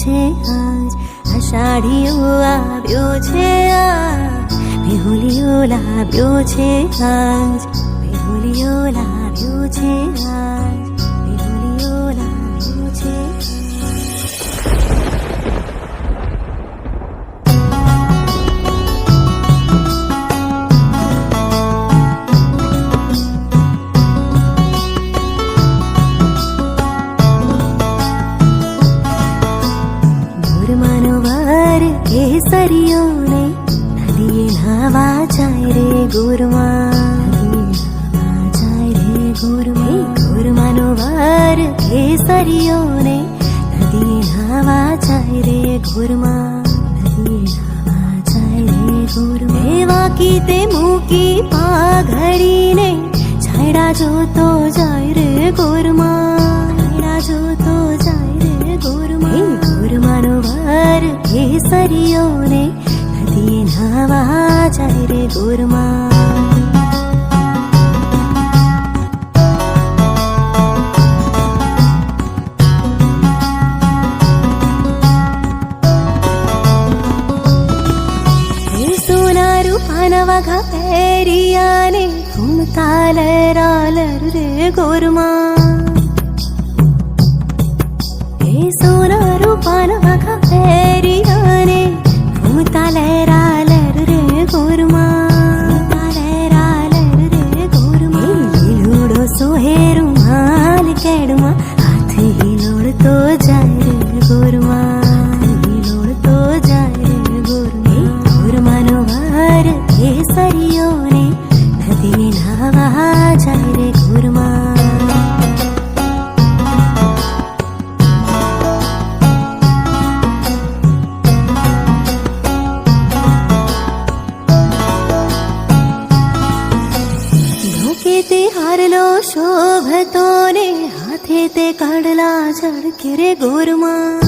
છે આજ, અષાઢીઓ આવ્યો છે આજ, મેહુલિયો લાવ્યો છે આજ, મેહુલિયો લાવ્યો છે આજ, મેહુલિયો લાવ્યો છે. કેસરીઓ ને નદીએ નાવા જાય રે ગોરમાં, જાય રે ગોરમાં. ગોરમાનો વાર કેસરીઓ ને નદીએ નાવા જાય રે ગોરમાં, નદીએ નાવા જાય રે ગોરમાં. વાકી તે મૂકી પાઘડીને છાયડા જોતો જાય રે ગોરમાં, છાયડા જોતો જાય રે ગોરમાં. ગોરમાનો વાર કેસરીઓ ને નદીએ નાવા જાય રે ગોરમાં. સોના રૂપાના વાઘા પહેરિયાને ઘૂમતા લરાલર રે ગોરમાં. સોના રૂપાના વાઘા પહેરિયાને ઘૂમતા લરાલર રે ગોરમાં, લરાલર રે ગોરમાં. લીલુડો સોહેરું માલ કેડમાં હાથ હિલોડતો જાય રે ગોરમાં, હિલોડતો જાય રે ગોરમાં. ગોરમાનો વાર કેસરીઓ ને નદીએ નાવા જાય રે ગોરમાં. તે હારલો શોભતો ને હાથે તે કાઢલા ઝડકે રે ગોરમાં.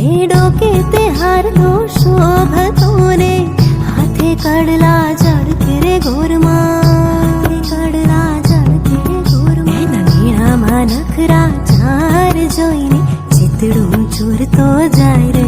એ ડોકે તે હારલો શોભતો ને હાથે કાઢલા ઝડકે રે ગોરમાં, કાઢલા ઝડકે રે ગોરમાં. નવીણામાં નખરા ચાર જોઈને ચિતડું ચોરતો જાય રે